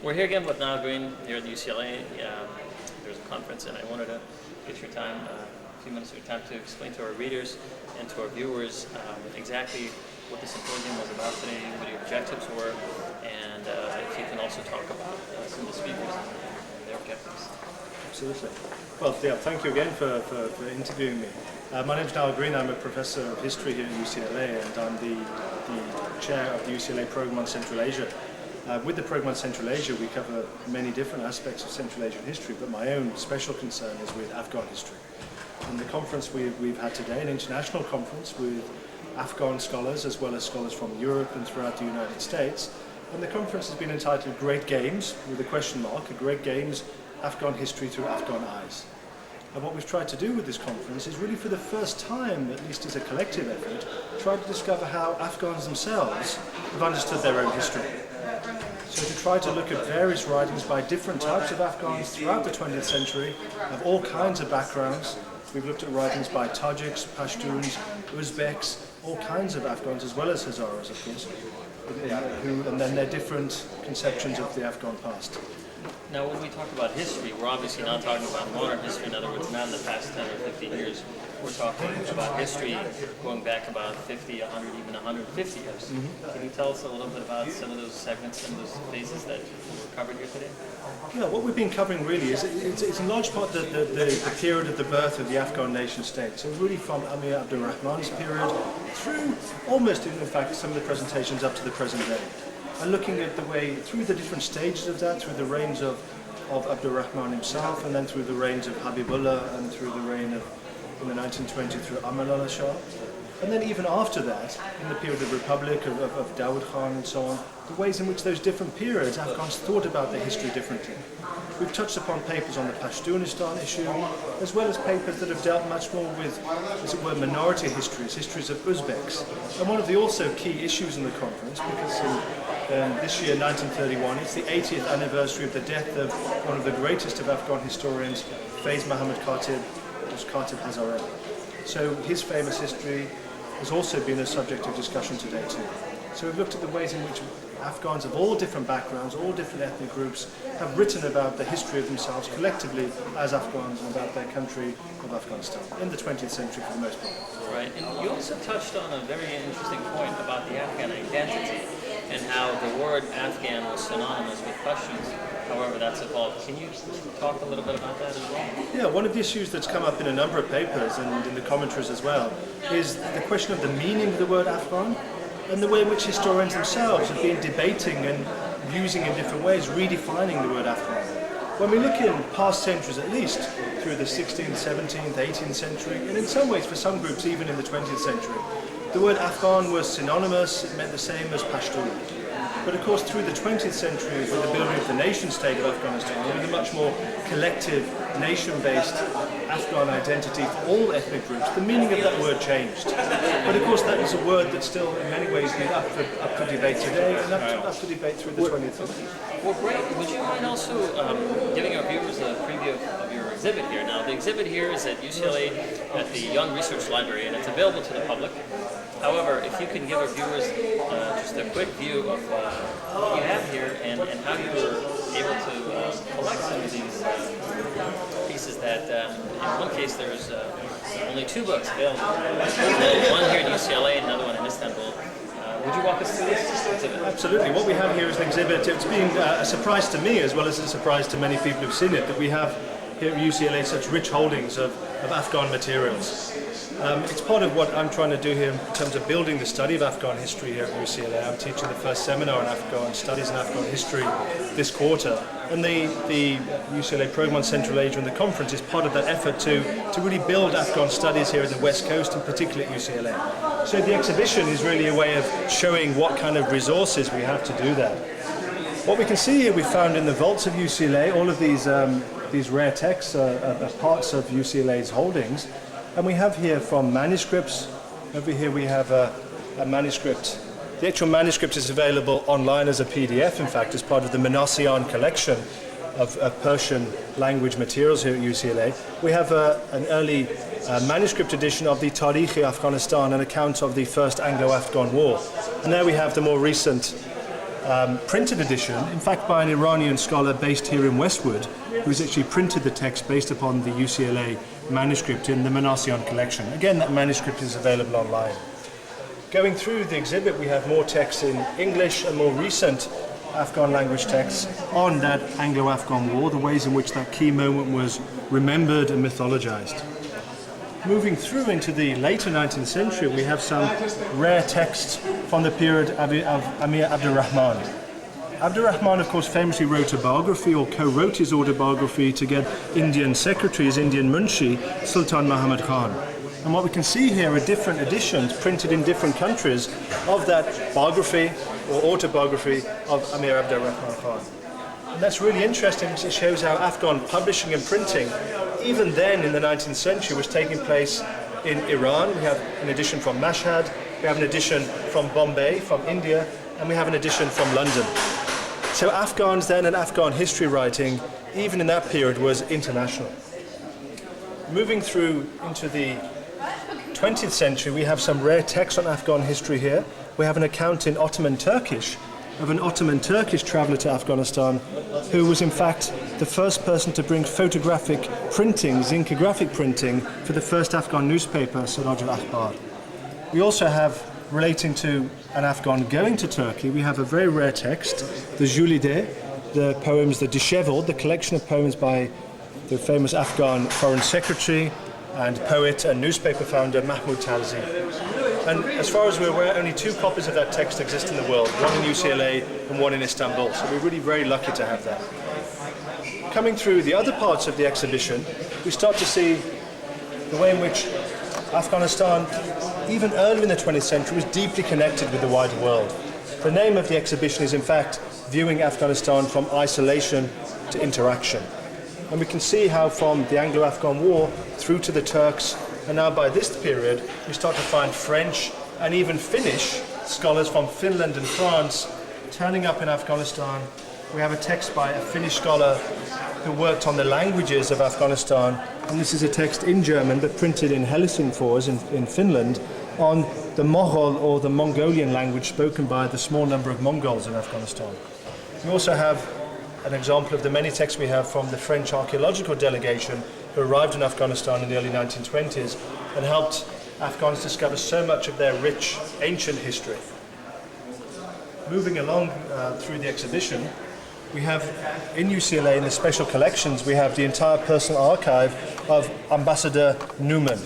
We're here again with Niall Green here at the UCLA. There's a conference, and I wanted to get your time, a few minutes of your time, to explain to our readers and to our viewers exactly what the symposium was about today, what your objectives were, and if you can also talk about some of the speakers and their objectives. Absolutely. Well, yeah, thank you again for interviewing me. My name is Niall Green. I'm a professor of history here at UCLA, and I'm the chair of the UCLA program on Central Asia. With the program on Central Asia, we cover many different aspects of Central Asian history, but my own special concern is with Afghan history. And the conference we've had today, an international conference with Afghan scholars as well as scholars from Europe and throughout the United States. And the conference has been entitled Great Games, with a question mark, Great Games, Afghan History Through Afghan Eyes. And what we've tried to do with this conference is really for the first time, at least as a collective effort, try to discover how Afghans themselves have understood their own history. So to try to look at various writings by different types of Afghans throughout the 20th century, of all kinds of backgrounds. We've looked at writings by Tajiks, Pashtuns, Uzbeks, all kinds of Afghans, as well as Hazaras, of course, and then their different conceptions of the Afghan past. Now, when we talk about history, we're obviously not talking about modern history, in other words, not in the past 10 or 15 years. We're talking about history going back about 50, 100, even 150 years. Mm-hmm. Can you tell us a little bit about some of those segments, some of those phases that were covered here today? Yeah, what we've been covering really is, it's in large part the period of the birth of the Afghan nation state. So really from Amir Abdurrahman's period through almost, in fact, some of the presentations up to the present day. And looking at the way through the different stages of that, through the reigns of Abdurrahman himself, and then through the reigns of Habibullah, and through the reign of, in the 1920s, through Amalullah Shah. And then even after that, in the period of Republic, of Dawood Khan and so on, the ways in which those different periods, Afghans thought about their history differently. We've touched upon papers on the Pashtunistan issue, as well as papers that have dealt much more with, as it were, minority histories of Uzbeks. And one of the also key issues in the conference, because this year, 1931, it's the 80th anniversary of the death of one of the greatest of Afghan historians, Faiz Muhammad Khatib, who's Khatib Hazare. So his famous history has also been a subject of discussion today too. So we've looked at the ways in which Afghans of all different backgrounds, all different ethnic groups, have written about the history of themselves collectively as Afghans and about their country of Afghanistan in the 20th century for the most part. Right, and you also touched on a very interesting point about the Afghan identity and how the word Afghan was synonymous with Pashtuns. However, that's evolved. Can you talk a little bit about that as well? Yeah, one of the issues that's come up in a number of papers and in the commentaries as well is the question of the meaning of the word Afghan and the way in which historians themselves have been debating and using in different ways, redefining the word Afghan. When we look in past centuries at least, through the 16th, 17th, 18th century, and in some ways for some groups even in the 20th century, the word Afghan was synonymous, it meant the same as Pashtun. But of course through the 20th century, with the building of the nation state of Afghanistan, with a much more collective, nation-based Afghan identity for all ethnic groups, the meaning of that word changed. But of course that is a word that still in many ways is up for debate today and up to debate through the 20th century. Well, great. Would you mind also giving our viewers a preview of your exhibit here? Now, the exhibit here is at UCLA at the Young Research Library, and it's available to the public. However, if you can give our viewers just a quick view of what you have here and how you were able to collect some of these pieces that, in one case, there's only 2 books available. One here at UCLA and another one in Istanbul. Would you walk us through this exhibit? Absolutely. What we have here is an exhibit. It's been a surprise to me as well as a surprise to many people who've seen it that we have here at UCLA such rich holdings of Afghan materials. It's part of what I'm trying to do here in terms of building the study of Afghan history here at UCLA. I'm teaching the first seminar on Afghan studies and Afghan history this quarter. And the UCLA program on Central Asia and the conference is part of that effort to really build Afghan studies here in the West Coast and particularly at UCLA. So the exhibition is really a way of showing what kind of resources we have to do that. What we can see here, we found in the vaults of UCLA, all of these rare texts are parts of UCLA's holdings. And we have here from manuscripts. Over here we have a manuscript. The actual manuscript is available online as a PDF, in fact, as part of the Manasian collection of Persian language materials here at UCLA. We have an early manuscript edition of the Tarikh-e Afghanistan, an account of the First Anglo-Afghan War. And there we have the more recent printed edition, in fact by an Iranian scholar based here in Westwood, who's actually printed the text based upon the UCLA manuscript in the Manasyan collection. Again, that manuscript is available online. Going through the exhibit, we have more texts in English and more recent Afghan language texts on that Anglo-Afghan war, the ways in which that key moment was remembered and mythologized. Moving through into the later 19th century, we have some rare texts from the period of Amir Abdurrahman. Abdurrahman, of course, famously wrote a biography or co-wrote his autobiography together with Indian secretary, his Indian Munshi, Sultan Muhammad Khan. And what we can see here are different editions printed in different countries of that biography or autobiography of Amir Abdurrahman Khan. And that's really interesting because it shows how Afghan publishing and printing, even then in the 19th century, was taking place in Iran. We have an edition from Mashhad, we have an edition from Bombay, from India, and we have an edition from London. So Afghans then and Afghan history writing, even in that period, was international. Moving through into the 20th century, we have some rare texts on Afghan history here. We have an account in Ottoman Turkish of an Ottoman Turkish traveller to Afghanistan who was in fact the first person to bring photographic printing, zincographic printing, for the first Afghan newspaper, Siraj al-Akhbar. We also have, relating to an Afghan going to Turkey, we have a very rare text, the Julide, the poems, the Dishevelled, the collection of poems by the famous Afghan foreign secretary and poet and newspaper founder Mahmoud Talzi. And as far as we're aware, only 2 copies of that text exist in the world, one in UCLA and one in Istanbul, so we're really very lucky to have that. Coming through the other parts of the exhibition, we start to see the way in which Afghanistan, even early in the 20th century, was deeply connected with the wider world. The name of the exhibition is in fact Viewing Afghanistan from Isolation to Interaction. And we can see how from the Anglo-Afghan War through to the Turks, and now by this period, we start to find French and even Finnish scholars from Finland and France turning up in Afghanistan. We have a text by a Finnish scholar who worked on the languages of Afghanistan, and this is a text in German but printed in Helsingfors in Finland on the Moghol or the Mongolian language spoken by the small number of Mongols in Afghanistan. We also have an example of the many texts we have from the French archaeological delegation who arrived in Afghanistan in the early 1920s and helped Afghans discover so much of their rich ancient history. Moving along through the exhibition, we have in UCLA in the special collections we have the entire personal archive of Ambassador Newman.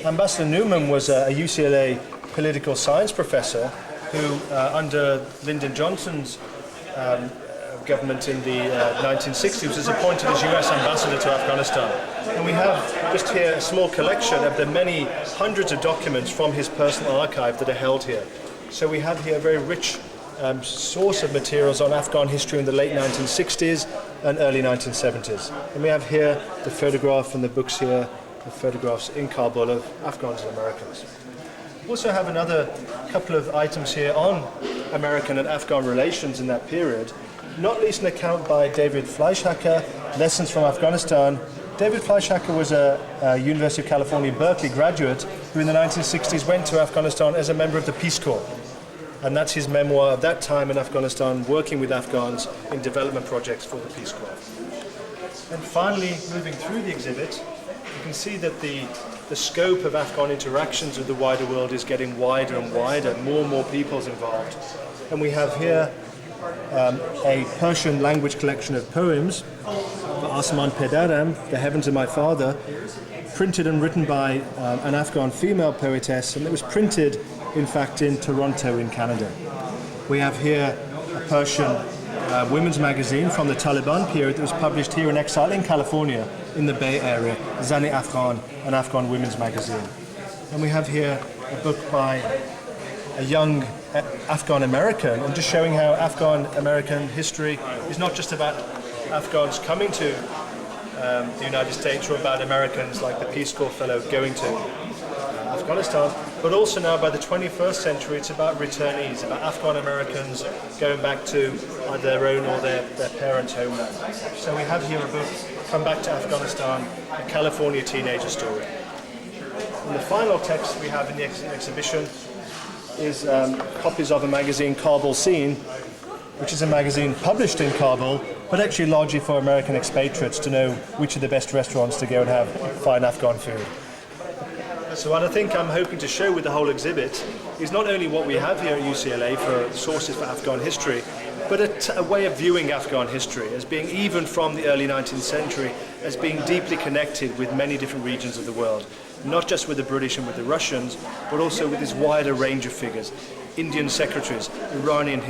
Ambassador Newman was a UCLA political science professor who under Lyndon Johnson's government in the 1960s was appointed as US ambassador to Afghanistan. And we have just here a small collection of the many hundreds of documents from his personal archive that are held here. So we have here a very rich source of materials on Afghan history in the late 1960s and early 1970s. And we have here the photograph and the books here, the photographs in Kabul of Afghans and Americans. We also have another couple of items here on American and Afghan relations in that period, not least an account by David Fleischhacker, Lessons from Afghanistan. David Fleischhacker was a University of California, Berkeley graduate who in the 1960s went to Afghanistan as a member of the Peace Corps. And that's his memoir of that time in Afghanistan, working with Afghans in development projects for the Peace Corps. And finally, moving through the exhibit, you can see that the scope of Afghan interactions with the wider world is getting wider and wider, more and more people's involved. And we have here a Persian language collection of poems, the Asman Pedaram, The Heavens of My Father, printed and written by an Afghan female poetess, and it was printed, in fact, in Toronto in Canada. We have here a Persian women's magazine from the Taliban period that was published here in exile in California, in the Bay Area, Zani Afghan, an Afghan women's magazine. And we have here a book by a young Afghan American, and just showing how Afghan American history is not just about Afghans coming to the United States or about Americans like the Peace Corps fellow going to Afghanistan, but also now by the 21st century it's about returnees, about Afghan Americans going back to either their own or their parents' homeland. So we have here a book, Come Back to Afghanistan, a California teenager story. And the final text we have in the exhibition is copies of a magazine, Kabul Scene, which is a magazine published in Kabul, but actually largely for American expatriates to know which are the best restaurants to go and have fine Afghan food. So what I think I'm hoping to show with the whole exhibit is not only what we have here at UCLA for sources for Afghan history, but a way of viewing Afghan history as being, even from the early 19th century, as being deeply connected with many different regions of the world. Not just with the British and with the Russians, but also with this wider range of figures. Indian secretaries, Iranian